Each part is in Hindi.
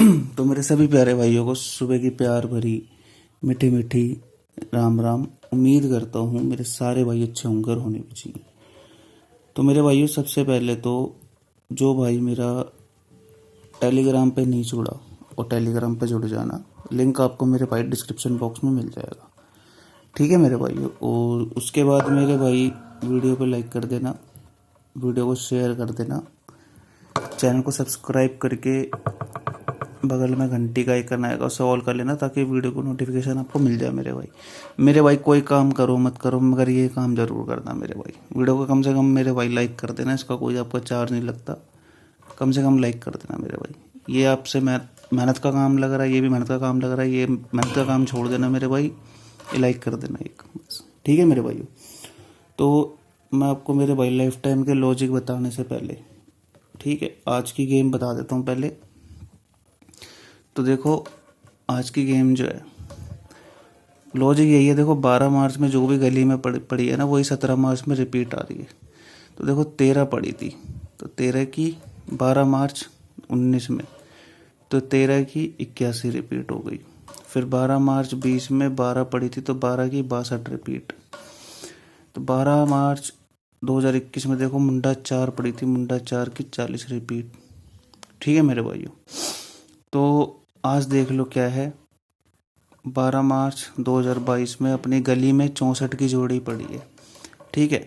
तो मेरे सभी प्यारे भाइयों को सुबह की प्यार भरी मीठी मीठी राम राम। उम्मीद करता हूँ मेरे सारे भाई अच्छे होंगे और होने भी चाहिए। तो मेरे भाइयों, सबसे पहले तो जो भाई मेरा टेलीग्राम पे नहीं जुड़ा, और टेलीग्राम पे जुड़ जाना, लिंक आपको मेरे भाई डिस्क्रिप्शन बॉक्स में मिल जाएगा। ठीक है मेरे भाइयों। और उसके बाद मेरे भाई वीडियो पे लाइक कर देना, वीडियो को शेयर कर देना, चैनल को सब्सक्राइब करके बगल में घंटी का आइकन आएगा, उसे ऑल कर लेना ताकि वीडियो को नोटिफिकेशन आपको मिल जाए। मेरे भाई कोई काम करो मत करो मगर ये काम ज़रूर करना मेरे भाई। वीडियो को कम से कम मेरे भाई लाइक कर देना, इसका कोई आपका चार्ज नहीं लगता। कम से कम लाइक कर देना मेरे भाई। ये आपसे मेहनत का काम लग रहा है, ये भी मेहनत का काम लग रहा है। ये मेहनत का काम छोड़ देना मेरे भाई, ये लाइक कर देना एक बस। ठीक है मेरे भाइयों। तो मैं आपको मेरे भाई लाइफ टाइम के लॉजिक बताने से पहले, ठीक है, आज की गेम बता देता हूँ पहले। तो देखो, आज की गेम जो है, लॉजिक यही है। देखो, 12 मार्च में जो भी गली में पड़ी है ना, वही 17 मार्च में रिपीट आ रही है। तो देखो 13 पड़ी थी, तो 13 की 12 मार्च 19 में, तो 13 की 81 रिपीट हो गई। फिर 12 मार्च 20 में 12 पड़ी थी, तो 12 की 62 रिपीट। तो 12 मार्च 2021 में देखो मुंडा 4 पड़ी थी, मुंडा 4 की 40 रिपीट। ठीक है मेरे भाइयों। तो आज देख लो क्या है, 12 मार्च 2022 में अपनी गली में 64 की जोड़ी पड़ी है। ठीक है।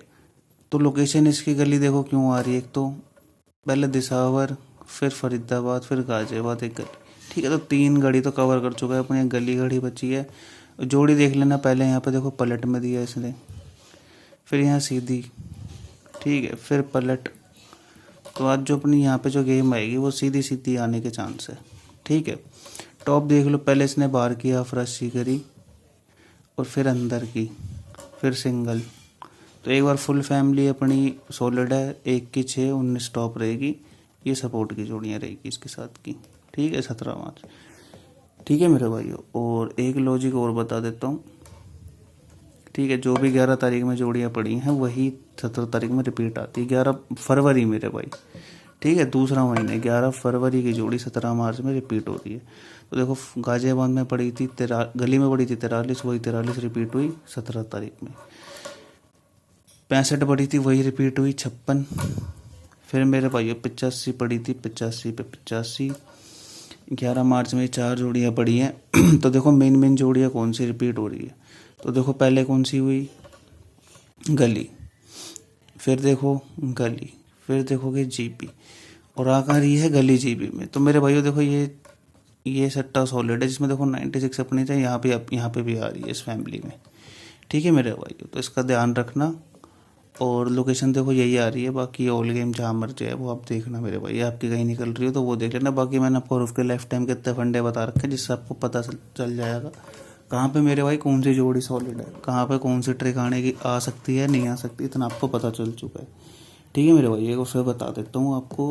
तो लोकेशन इसकी गली देखो क्यों आ रही है। एक तो पहले दिसावर, फिर फरीदाबाद, फिर गाजियाबाद एक गली। ठीक है। तो 3 गली तो कवर कर चुका है, अपनी एक गली घड़ी बची है। जोड़ी देख लेना पहले, यहाँ पे देखो पलट में दिया इसने, फिर यहाँ सीधी, ठीक है, फिर पलट। तो आज जो अपनी यहाँ पे जो गेम आएगी वो सीधी सीधी आने के चांस है। ठीक है। टॉप देख लो, पहले इसने बार किया, फ्रशी करी, और फिर अंदर की, फिर सिंगल। तो एक बार फुल फैमिली अपनी सॉलिड है, 1 की 6 19 टॉप रहेगी। ये सपोर्ट की जोड़ियाँ रहेगी इसके साथ की। ठीक है, 17 मार्च। ठीक है मेरे भाइयों। और एक लॉजिक और बता देता हूँ। ठीक है, जो भी 11 तारीख में जोड़ियाँ पड़ी हैं वही 17 तारीख में रिपीट आती है। 11 फरवरी मेरे भाई, ठीक है, दूसरा महीने, 11 फरवरी की जोड़ी 17 मार्च में रिपीट हो रही है। तो देखो गाजियाबाद में पड़ी थी गली में पड़ी थी 43, वही 43 रिपीट हुई 17 तारीख में। 65 पड़ी थी, वही रिपीट हुई 56। फिर मेरे भाइयों 85 पड़ी थी, 85 पे 85। 11 मार्च में 4 जोड़ियाँ पड़ी हैं। तो देखो मेन जोड़ियाँ कौन सी रिपीट हो रही है। तो देखो पहले कौन सी हुई, गली, फिर देखो गली, फिर देखोगे जीपी, और आकर ये है गली जीपी में। तो मेरे भाइयों देखो ये सट्टा सॉलिड है, जिसमें देखो 96 अपनी थे, यहाँ पे भी आ रही है इस फैमिली में। ठीक है मेरे भाइयों। तो इसका ध्यान रखना। और लोकेशन देखो यही आ रही है, बाकी ऑल गेम जहाँ मर्जी है वो आप देखना मेरे भाई। आपकी कहीं निकल रही हो तो वो देख लेना। बाकी मैंने आपको रूफ के लाइफ टाइम के इतने फंडे बता रखे हैं, जिससे आपको पता चल जाएगा कहाँ पे मेरे भाई कौन सी जोड़ी सॉलिड है, कहाँ पे कौन सी ट्रिक आने की आ सकती है, नहीं आ सकती, इतना आपको पता चल चुका है। ठीक है मेरे भाई। एक फिर बता देता हूँ आपको,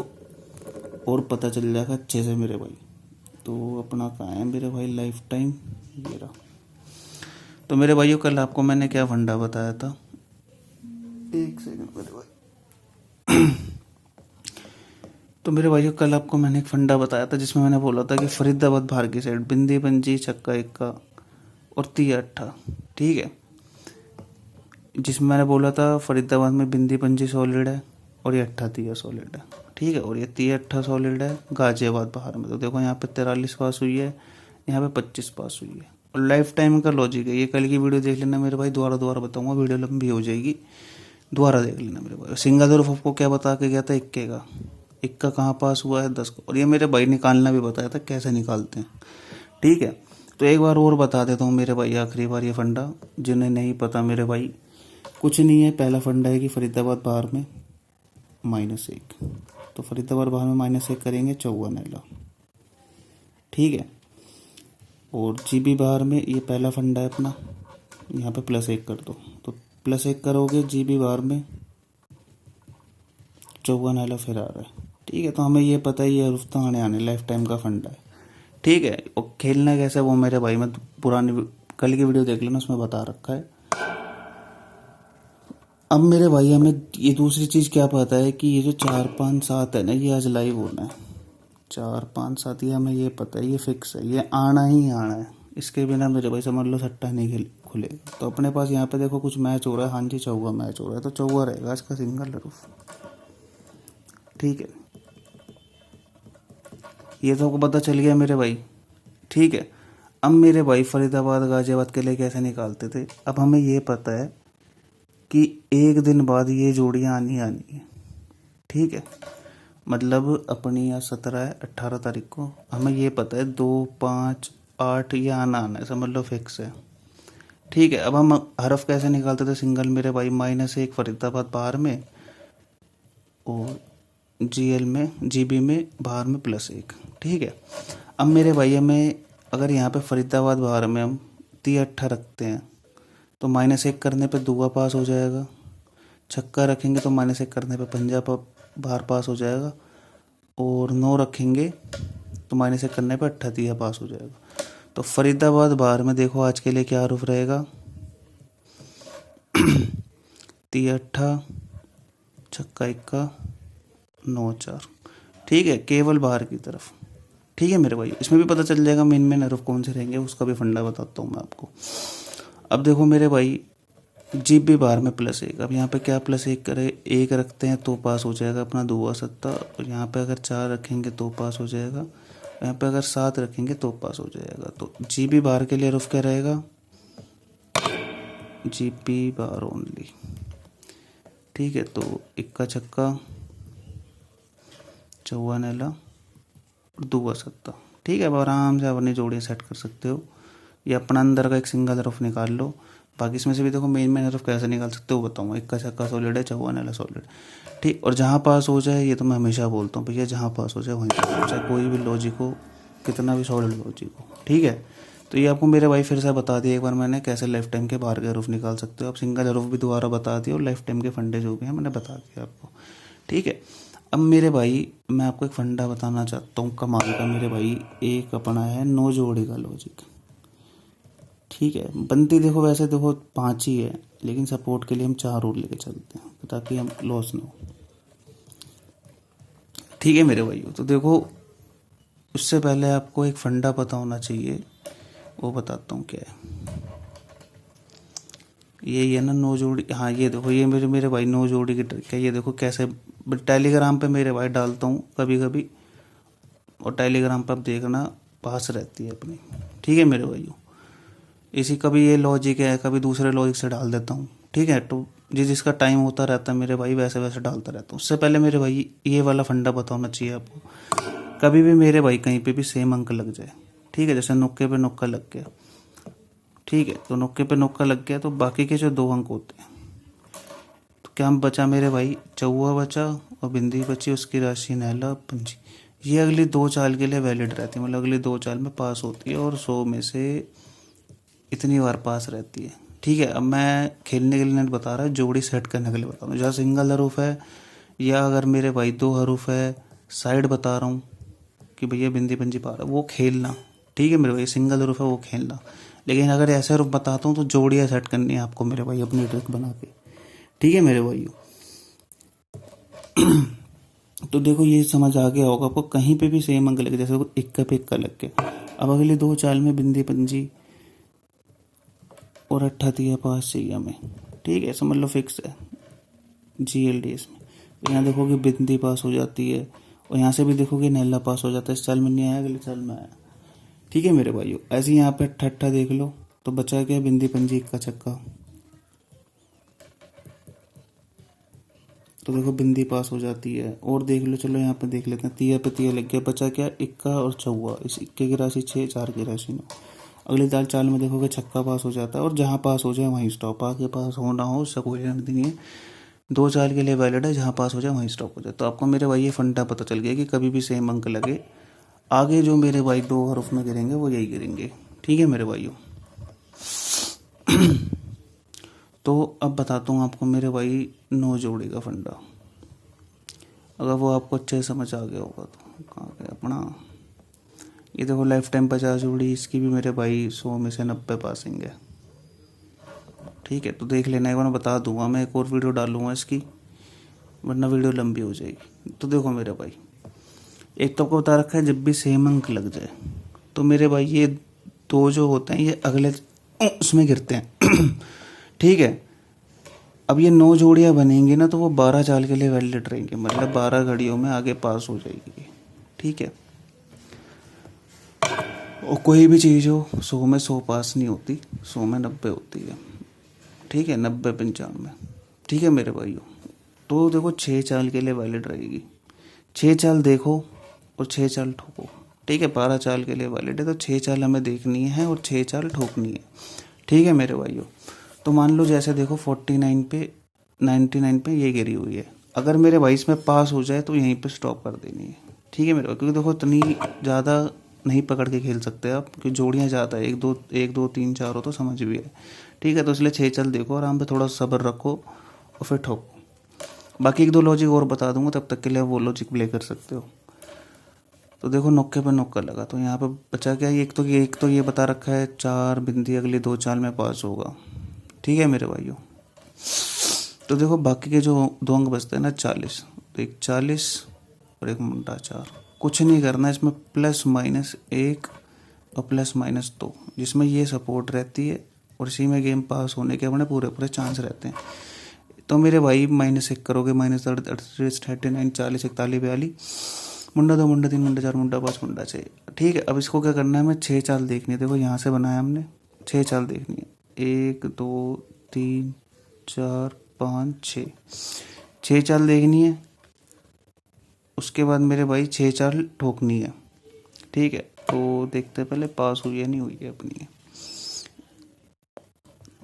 और पता चल जाएगा अच्छे से मेरे भाई। तो अपना कहाँ है मेरे भाई लाइफ टाइम, ये रहा। तो मेरे भाइयों, कल आपको मैंने क्या फंडा बताया था, एक सेकंड मेरे भाई। तो मेरे भाइयों, कल आपको मैंने एक फंडा बताया था, जिसमें मैंने बोला था कि फरीदाबाद बाहर की साइड बिंदी पंजी छक्का इक्का और तिया अट्ठा। ठीक है। जिसमें मैंने बोला था फरीदाबाद में बिंदी पंजी सॉलिड है और ये अट्ठा तिया सॉलिड है। ठीक है। और ये तिया अट्ठा सॉलिड है गाजियाबाद बाहर में। तो देखो यहाँ पे 43 पास हुई है, यहाँ पे 25 पास हुई है। और लाइफ टाइम का लॉजिक है ये। कल की वीडियो देख लेना मेरे भाई, दोबारा बताऊंगा, वीडियो लंबी हो जाएगी, दोबारा देख लेना मेरे भाई। सिंगल और आपको क्या बता के गया था, इक्के का। इक्का कहाँ पास हुआ है, 10 का। और ये मेरे भाई निकालना भी बताया था कैसे निकालते हैं। ठीक है। तो एक बार और बता देता हूँ मेरे भाई, आखिरी बार ये फंडा, जिन्हें नहीं पता मेरे भाई, कुछ नहीं है। पहला फंडा है कि फरीदाबाद बाहर में -1। तो फरीदाबाद बाहर में -1 करेंगे 54 एला। ठीक है। और जीबी बाहर में, ये पहला फंडा है अपना, यहाँ पे +1 कर दो। तो +1 करोगे जीबी बार में 54 एला फिर आ रहा है। ठीक है। तो हमें ये पता ही है, रुफ्ता आने लाइफ टाइम का फंडा है। ठीक है। और खेलना कैसे वो मेरे भाई, मैं पुरानी कल की वीडियो देख लेना, उसमें बता रखा है। अब मेरे भाई हमें ये दूसरी चीज़ क्या पता है कि ये जो 4 5 7 है ना, ये आज लाइव होना है। 4 5 7, ये हमें ये पता है, ये फिक्स है, ये आना ही आना है। इसके बिना मेरे भाई समझ लो सट्टा नहीं खुलेगा। तो अपने पास यहाँ पे देखो कुछ मैच हो रहा है, हाँ जी चौगा मैच हो रहा है, तो चौगा रहेगा इसका सिंगल हरूफ। ठीक है, ये तो आपको पता चल गया मेरे भाई। ठीक है, अब मेरे भाई फरीदाबाद गाजियाबाद के लिए कैसे निकालते थे, अब हमें ये पता है कि एक दिन बाद ये जोड़ियाँ आनी आनी है। ठीक है, मतलब अपनी यहाँ 17 है, 18 तारीख को हमें ये पता है 2 5 8 ये आना आना है, समझ लो फिक्स है। ठीक है, अब हम हरफ कैसे निकालते थे सिंगल मेरे भाई, -1 फरीदाबाद बाहर में और GL में GB में बाहर में +1। ठीक है, अब मेरे भाई हमें अगर यहाँ पे फरीदाबाद बाहर में हम 3 रखते हैं तो -1 करने पे दूआ पास हो जाएगा। छक्का रखेंगे तो -1 करने पे पंजा बाहर पास हो जाएगा। और 9 रखेंगे तो -1 करने पे 38 पास हो जाएगा। तो फरीदाबाद बाहर में देखो आज के लिए क्या हरूफ रहेगा, 38 छक्का 1 9 4। ठीक है, केवल बाहर की तरफ। ठीक है मेरे भाई, इसमें भी पता चल जाएगा मेन हरूफ कौन से रहेंगे, उसका भी फंडा बताता हूँ मैं आपको। अब देखो मेरे भाई GB बाहर में +1, अब यहाँ पे क्या +1 करे, 1 रखते हैं तो पास हो जाएगा अपना दूआ सत्ता। और यहाँ पे अगर 4 रखेंगे तो पास हो जाएगा, यहाँ पे अगर 7 रखेंगे तो पास हो जाएगा। तो GB बाहर के लिए हरूफ क्या रहेगा, GB बाहर ओनली। ठीक है, तो 1 छक्का 54 नेला दूआ सत्ता। ठीक है, अब आराम से अपनी जोड़ी सेट कर सकते हो, या अपना अंदर का एक सिंगल हरूफ निकाल लो। बाकी इसमें से भी देखो मेन हरूफ कैसे निकाल सकते हो बताऊँगा। 1 छक्का सॉलिड है, 54 नेला सॉलिड। ठीक, और जहाँ पास हो जाए, ये तो मैं हमेशा बोलता हूँ भैया, जहाँ पास हो जाए वहीं पास हो, चाहे कोई भी लॉजिक हो, कितना भी सॉलिड लॉजिक हो। ठीक है, तो ये आपको मेरे भाई फिर से बता दिया एक बार मैंने, कैसे लेफ्ट टाइम के बाहर के हरूफ निकाल सकते हो। आप सिंगल हरूफ भी दोबारा बता दिया और लेफ्ट टाइम के फंडे जो भी हैं मैंने बता दिया आपको। ठीक है, अब मेरे भाई मैं आपको एक फंडा बताना चाहता हूँ कमाल का मेरे भाई। एक अपना है 9 जोड़ी का लॉजिक। ठीक है, बनती देखो वैसे देखो 5 ही है, लेकिन सपोर्ट के लिए हम 4 और लेके चलते हैं ताकि हम लॉस ना हो। ठीक है मेरे भाइयों, तो देखो उससे पहले आपको एक फंडा पता होना चाहिए, वो बताता हूँ क्या है। यही है ना 9 जोड़ी, हाँ ये देखो, ये मेरे भाई 9 जोड़ी की ट्रिक है। ये देखो कैसे टेलीग्राम पे मेरे भाई डालता हूँ कभी कभी, और टेलीग्राम पर आप देखना पास रहती है अपनी। ठीक है मेरे भाइयों, इसी कभी ये लॉजिक है, कभी दूसरे लॉजिक से डाल देता हूँ। ठीक है, तो जिसका टाइम होता रहता है मेरे भाई वैसे वैसे डालता रहता हूँ। उससे पहले मेरे भाई ये वाला फंडा पता होना चाहिए आपको, कभी भी मेरे भाई कहीं पे भी सेम अंक लग जाए। ठीक है, जैसे नुक्के पे नुक्का लग गया। ठीक है, तो नुक्के पे नुक्का लग गया तो बाकी के जो 2 अंक होते हैं, तो क्या बचा मेरे भाई, चौवा बचा और बिंदी बची, उसकी राशि नैला पंजी। ये अगली 2 चाल के लिए वैलिड रहती है, मतलब अगली 2 चाल में पास होती है, और 100 में से इतनी बार पास रहती है। ठीक है, अब मैं खेलने के लिए नहीं बता रहा, जोड़ी सेट करने के लिए बता रहा हूँ। जहाँ सिंगल हरूफ है, या अगर मेरे भाई 2 हरूफ है, साइड बता रहा हूँ कि भैया बिंदी पंजी पा रहा है, वो खेलना। ठीक है मेरे भाई, सिंगल हरूफ है वो खेलना। लेकिन अगर ऐसे हरूफ बताता हूँ तो जोड़ियाँ सेट करनी है आपको मेरे भाई अपनी ट्रिक बना के। ठीक है मेरे भाइयों, तो देखो ये समझ आ गया होगा आपको, कहीं पे भी सेम अंक लगे, जैसे 1 पे 1 लग के। अब अगली 2 चाल में बिंदी पंजी और 38 पास चाहिए हमें। ठीक है, समझ लो फिक्स है GLDS में। तो यहाँ देखोगे बिंदी पास हो जाती है, और यहाँ से भी देखोगे नैला पास हो जाता है। इस चाल में नहीं आया, अगले चाल में आया। ठीक है मेरे भाइयों, ऐसे ही यहाँ पे 88 देख लो, तो बचा क्या, बिंदी पंजी 1 छक्का, तो देखो बिंदी पास हो जाती है। और देख लो, चलो यहाँ पे देख लेते हैं, 30 पे 30 लग गया, बचा क्या, 1 और चौवा। इस 1 की राशि 6, 4 की राशि 9। अगली चाल में देखोगे छक्का पास हो जाता है, और जहाँ पास हो जाए वहीं स्टॉप। आगे पास हो ना हो उससे कोई लेना नहीं है, 2 चाल के लिए वैलिड है, जहाँ पास हो जाए वहीं स्टॉप हो जाए। तो आपको मेरे भाई ये फंडा पता चल गया कि कभी भी सेम अंक लगे, आगे जो मेरे भाई 2 हरूफ में गिरेंगे वो यही गिरेंगे। ठीक है मेरे भाइयों, तो अब बताता हूँ आपको मेरे भाई 9 जोड़ी का फंडा। अगर वो आपको अच्छे से समझ आ गया होगा तो कहाँ गया अपना, ये देखो लाइफ टाइम 50 जोड़ी, इसकी भी मेरे भाई 100 में से 90 पासिंग है। ठीक है, तो देख लेना, एक बार बता दूंगा, मैं एक और वीडियो डालूंगा इसकी, वरना वीडियो लंबी हो जाएगी। तो देखो मेरे भाई, एक तो आपको बता रखा है जब भी सेम अंक लग जाए तो मेरे भाई ये दो जो होते हैं ये अगले उसमें गिरते हैं। ठीक है, अब ये 9 जोड़ियाँ बनेंगी ना तो वो 12 चाल के लिए वैलिड रहेंगे, मतलब 12 घड़ियों में आगे पास हो जाएगी। ठीक है, और कोई भी चीज़ हो 100 में 100 पास नहीं होती, 100 में 90 होती है। ठीक है, 90 95। ठीक है मेरे भाइयों, तो देखो 6 चाल के लिए वैलिड रहेगी। 6 चाल देखो और 6 चाल ठोको। ठीक है, 12 चाल के लिए वैलिड है तो 6 चाल हमें देखनी है और 6 चाल ठोकनी है। ठीक है मेरे भाइयों, तो मान लो जैसे देखो 49 पे 99 पे ये गिरी हुई है, अगर मेरे भाई इसमें पास हो जाए तो यहीं पे स्टॉप कर देनी है। ठीक है मेरे भाई, क्योंकि देखो इतनी ज़्यादा नहीं पकड़ के खेल सकते आप क्योंकि जोड़ियाँ ज़्यादा है, 1 2 3 4 हो तो समझ भी है। ठीक है, तो इसलिए 6 चाल देखो, आराम पे थोड़ा सब्र रखो और फिर ठोको। बाकी 1 2 लॉजिक और बता दूंगा, तब तक के लिए वो लॉजिक प्ले कर सकते हो। तो देखो नौके पे नौका लगा तो यहाँ पे बचा क्या, एक तो ये बता रखा है 4 बिंदी अगली 2 चाल में पास होगा। ठीक है मेरे भाइयों, तो देखो बाकी के जो 2 अंक बचते हैं ना 40, तो एक 40 और एक मुंडा 4। कुछ नहीं करना इसमें, +-1 और +-2, जिसमें ये सपोर्ट रहती है और इसी में गेम पास होने के अपने पूरे पूरे चांस रहते हैं। तो मेरे भाई -1 करोगे, -38 39 40 41 42, मुंडा 2 मुंडा 3 मुंडा 4 मुंडा 5 मुंडा 6। ठीक है, अब इसको क्या करना है, हमें 6 चाल देखनी है। देखो यहाँ से बनाया हमने, 6 चाल देखनी है, 1 2 3 4 5 6, 6 चाल देखनी है। उसके बाद मेरे भाई 6 चाल ठोकनी है। ठीक है, तो देखते हैं पहले पास हुई है नहीं हुई है अपनी।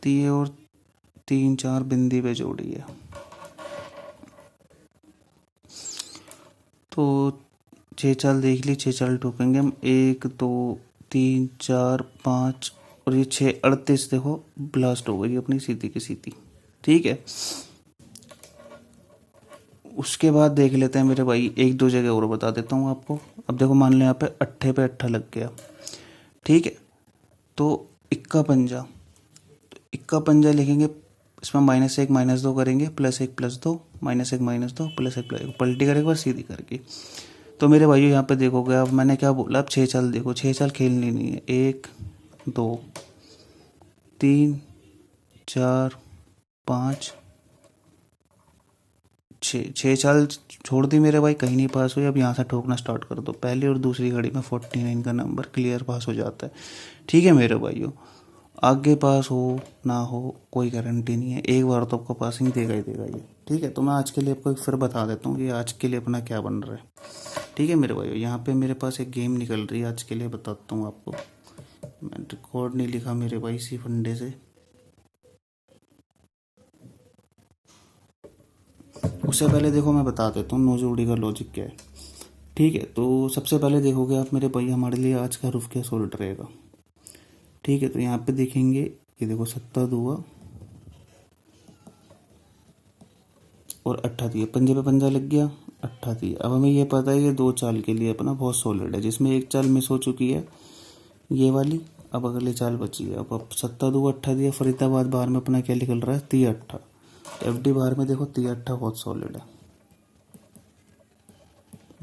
तो ये और 3 4 बिंदी पे जोड़ी है, तो 6 चाल देख ली, 6 चाल ठोकेंगे हम, 1 2 3 4 5 और ये 6 38। देखो ब्लास्ट हो गई अपनी सीधी की सीधी। ठीक है, उसके बाद देख लेते हैं मेरे भाई, 1 2 जगह और बता देता हूँ आपको। अब देखो मान लो यहाँ पे अट्ठे पे अट्ठा लग गया। ठीक है, तो इक्का पंजा, तो इक्का पंजा लिखेंगे, इसमें -1 -2 करेंगे, +1 +2 -1 -2 +1 +1 पलटी करेंगे बस सीधी करके। तो मेरे भाइयों यहाँ पे देखोगे, अब मैंने क्या बोला, अब 6 चाल देखो, 6 चाल खेलनी नहीं है, 1 2 3 4 5 6 चाल छोड़ दी मेरे भाई, कहीं नहीं पास हुई। अब यहाँ से ठोकना स्टार्ट कर दो, पहली और दूसरी घड़ी में 49 का नंबर क्लियर पास हो जाता है। ठीक है मेरे भाइयों, आगे पास हो ना हो कोई गारंटी नहीं है, एक बार तो आपको पासिंग देगा ही देगा ये। ठीक है, तो मैं आज के लिए आपको एक फिर बता देता हूँ कि आज के लिए अपना क्या बन रहा है। ठीक है मेरे भाइयों, यहाँ पे मेरे पास एक गेम निकल रही है, आज के लिए बताता हूँ आपको। मैं रिकॉर्ड नहीं लिखा मेरे भाई इसी फंडे से। उससे पहले देखो मैं बता देता हूँ 9 जोड़ी का लॉजिक क्या है। ठीक है, तो सबसे पहले देखोगे आप मेरे भाई, हमारे लिए आज का रुफ क्या सोल्ड रहेगा। ठीक है, तो यहाँ पे देखेंगे, ये देखो 7 दुआ और 8 दिया, पंजे पे पंजा लग गया, 8 दिया। अब हमें ये पता है ये 2 चाल के लिए अपना बहुत सॉलिड है, जिसमें एक चाल मिस हो चुकी है ये वाली, अब अगली चाल बची है। अब 7 दुआ 8 दिया, फरीदाबाद बाहर में अपना क्या निकल रहा है, 3 8। तो FD बाहर में देखो 3 8 बहुत सॉलिड है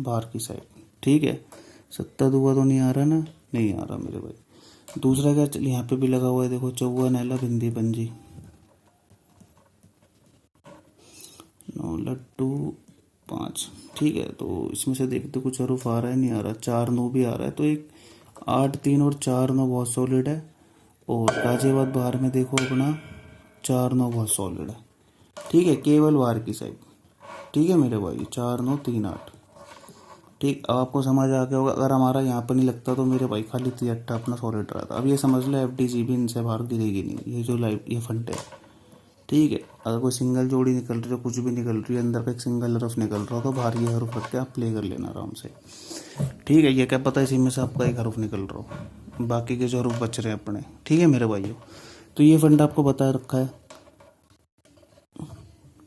बाहर की साइड। ठीक है, 7 दुआ तो नहीं आ रहा ना, नहीं आ रहा मेरे भाई। दूसरा क्या, चलिए यहाँ पे भी लगा हुआ है, देखो 54 नैला बिंदी पंजी 9 लड्डू 5। ठीक है, तो इसमें से देखते कुछ हरूफ आ रहा है नहीं आ रहा, 4 9 भी आ रहा है, तो एक 8 3 और 4 9 बहुत सॉलिड है। और गाजियाबाद बाहर में देखो अपना 4 9 बहुत सॉलिड है। ठीक है, केवल बाहर की साइड। ठीक है मेरे भाई, 4 9 3 8। ठीक, अब आपको समझ आ गया होगा, अगर हमारा यहाँ पर नहीं लगता तो मेरे भाई खाली 3 8 अपना सॉलिड रहा था। अब ये समझ लो FD भी इनसे बाहर गिरेगी नहीं, ये जो लाइव ये फंटे है। ठीक है, अगर कोई सिंगल जोड़ी निकल रही है, कुछ भी निकल रही है, अंदर का एक सिंगल हरफ निकल रहा हो तो बाहर ये हरफ रख के आप प्ले कर लेना आराम से। ठीक है, ये क्या पता इसी में से आपका एक हरफ निकल रहा हो, बाकी के जो हरफ बच रहे हैं अपने। ठीक है मेरे भाइयों, तो ये फंडा आपको बता रखा है।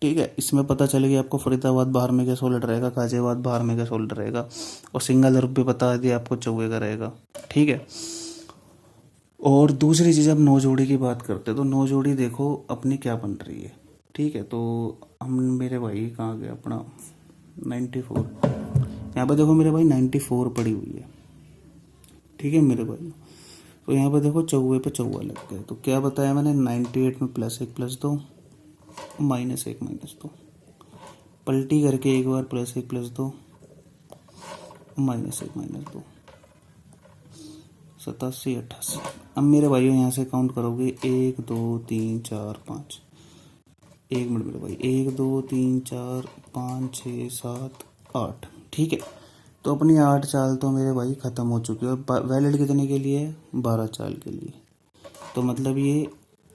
ठीक है, इसमें पता चलेगी आपको फरीदाबाद बाहर में क्या सॉलिड रहेगा, गाजियाबाद बाहर में क्या सॉलिड रहेगा, और सिंगल हरफ भी बता दिया आपको चौके का रहेगा। ठीक है, और दूसरी चीज़, अब 9 जोड़ी की बात करते हैं, तो 9 जोड़ी देखो अपनी क्या बन रही है। ठीक है, तो हम मेरे भाई कहाँ गए अपना 94, यहाँ पे देखो मेरे भाई 94 पड़ी हुई है, ठीक है मेरे भाई। तो यहाँ पे देखो चौवे पे चौवा लग गया, तो क्या बताया मैंने, 98 में +1 +2 -1 -2, पलटी करके एक बार +1 +2 -1 -2, 87 88। अब मेरे भाइयों यहाँ से काउंट करोगे 1 2 3 4 5, 1 मिनट मेरे भाई, 1 2 3 4 5 6 7 8, ठीक है। तो अपनी 8 चाल तो मेरे भाई ख़त्म हो चुकी है, और वैलिड कितने के लिए है, 12 चाल के लिए। तो मतलब ये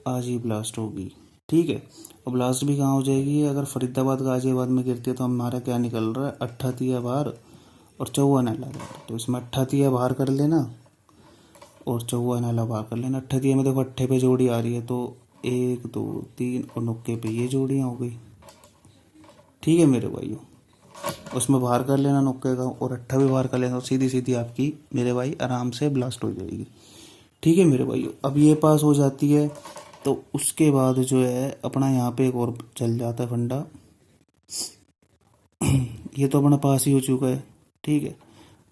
आज ही ब्लास्ट होगी, ठीक है। और ब्लास्ट भी कहाँ हो जाएगी, अगर फरीदाबाद गाजियाबाद में गिरती है तो हमारा क्या निकल रहा है, 88 बाहर और 54 नाला बाहर। तो इसमें 88 बाहर कर लेना और 54 नाला बाहर कर लेना। 88 में देखो 8 पे जोड़ी आ रही है, तो 1 2 3 और 9 पे ये जोड़ियाँ हो गई, ठीक है मेरे भाइयों। उसमें बाहर कर लेना 9 का, और 8 भी बाहर कर लेना, तो सीधी सीधी आपकी मेरे भाई आराम से ब्लास्ट हो जाएगी, ठीक है मेरे भाइयों। अब ये पास हो जाती है, तो उसके बाद जो है अपना यहाँ पे एक और चल जाता है फंडा। ये तो अपना पास ही हो चुका है, ठीक है।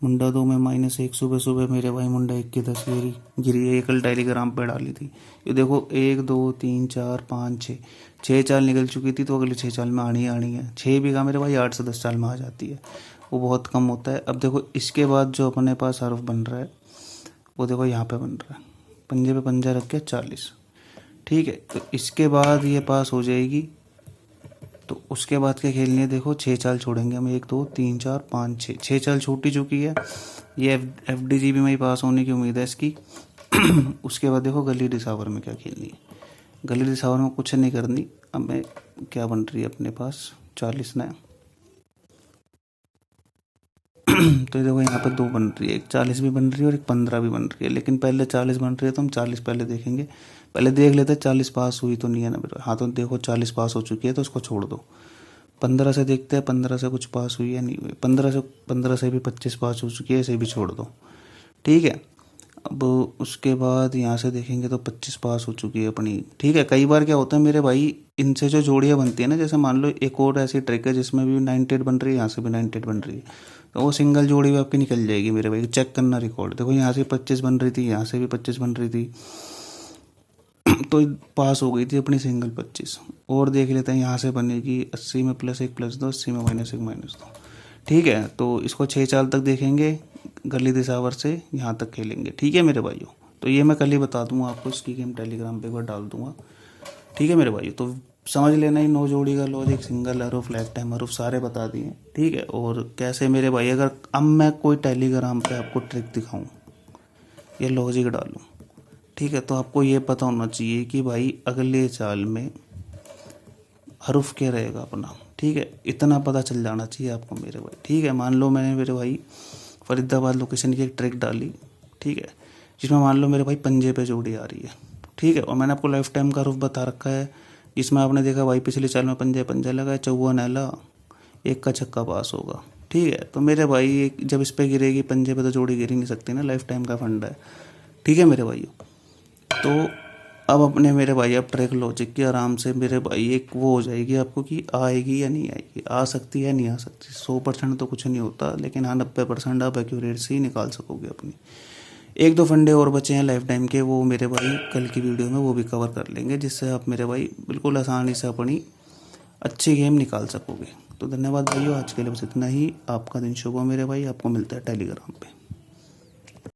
मुंडा 2 में -1, सुबह सुबह मेरे भाई मुंडा 1 की तस्वीर गिरी है, ये कल टेलीग्राम पे डाली थी। ये देखो 1 2 3 4 5 6, 6 चाल निकल चुकी थी, तो अगली 6 चाल में आनी है। 6 भी कहा मेरे भाई, 8 से 10 चाल में आ जाती है, वो बहुत कम होता है। अब देखो इसके बाद जो अपने पास हर्फ बन रहा है, वो देखो यहाँ पे बन रहा है, पंजे पे पंजा रख के 40, ठीक है। तो इसके बाद ये पास हो जाएगी, तो उसके बाद क्या खेलनी है, देखो 6 चाल छोड़ेंगे हम, 1 2 3 4 5 6, 6 चाल छूटी चुकी है। ये FDG भी में ही पास होने की उम्मीद है इसकी। उसके बाद देखो गली डिसावर में क्या खेलनी है, गली डिसावर में कुछ नहीं करनी। अब मैं क्या बन रही है अपने पास 40 नया। तो देखो यहाँ पे 2 बन रही है, एक 40 भी बन रही है और एक 15 भी बन रही है, लेकिन पहले 40 बन रही है तो हम 40 पहले देखेंगे, पहले देख लेते हैं 40 पास हुई तो नहीं है ना मेरा। हाँ तो देखो 40 पास हो चुकी है, तो उसको छोड़ दो। 15 से देखते हैं 15 से कुछ पास हुई है नहीं हुई, 15 से भी 25 पास हो चुकी है, इसे भी छोड़ दो, ठीक है। अब उसके बाद यहाँ से देखेंगे तो 25 पास हो चुकी है अपनी, ठीक है। कई बार क्या होता है मेरे भाई, इनसे जो जोड़ियाँ बनती है ना, जैसे मान लो एक और ऐसी ट्रिक है जिसमें भी 98 बन रही है, यहाँ से भी 98 बन रही है, तो वो सिंगल जोड़ी भी आपकी निकल जाएगी मेरे भाई। चेक करना रिकॉर्ड, देखो यहाँ से 25 बन रही थी, यहाँ से भी 25 बन रही थी, तो पास हो गई थी अपनी सिंगल 25। और देख लेते हैं यहाँ से बनेगी 80 में +1 +2, 80 में -1 -2, ठीक है। तो इसको 6 चाल तक देखेंगे, गली दिसावर से यहाँ तक खेलेंगे, ठीक है मेरे भाइयों। तो ये मैं कल ही बता दूंगा आपको, इसकी गेम टेलीग्राम पे एक बार डाल दूंगा, ठीक है मेरे भाइयों। तो समझ लेना ही 9 जोड़ी का लॉजिक, सिंगल हरूफ, लाइफ टाइम हरूफ सारे बता दिए, ठीक है। और कैसे मेरे भाई, अगर अब मैं कोई टेलीग्राम पे आपको ट्रिक दिखाऊं या लॉजिक डालूं, ठीक है, तो आपको ये पता होना चाहिए कि भाई अगले चाल में हरूफ क्या रहेगा अपना, ठीक है। इतना पता चल जाना चाहिए आपको मेरे भाई, ठीक है। मान लो मैंने मेरे भाई फरीदाबाद लोकेशन की एक ट्रिक डाली, ठीक है, जिसमें मान लो मेरे भाई पंजे पे जोड़ी आ रही है, ठीक है। और मैंने आपको लाइफ टाइम का हरूफ बता रखा है, जिसमें आपने देखा भाई पिछली चाल में पंजे पंजा लगा है, 54 नैला, 1 का छक्का पास होगा, ठीक है। तो मेरे भाई जब इस पे गिरेगी पंजे पे, तो जोड़ी गिर ही नहीं सकती ना, लाइफ टाइम का फंडा है, ठीक है मेरे भाइयों। तो अब अपने मेरे भाई अब ट्रैक लॉजिक की आराम से मेरे भाई एक वो हो जाएगी आपको कि आएगी या नहीं आएगी, आ सकती है नहीं आ सकती। 100% तो कुछ नहीं होता, लेकिन हाँ 90% आप एक्यूरेट से ही निकाल सकोगे अपनी। 1 2 फंडे और बचे हैं लाइफ टाइम के, वो मेरे भाई कल की वीडियो में वो भी कवर कर लेंगे, जिससे आप मेरे भाई बिल्कुल आसानी से अपनी अच्छी गेम निकाल सकोगे। तो धन्यवाद भाइयों, आज के लिए बस इतना ही। आपका दिन शुभ हो मेरे भाई, आपको मिलता है टेलीग्राम पे।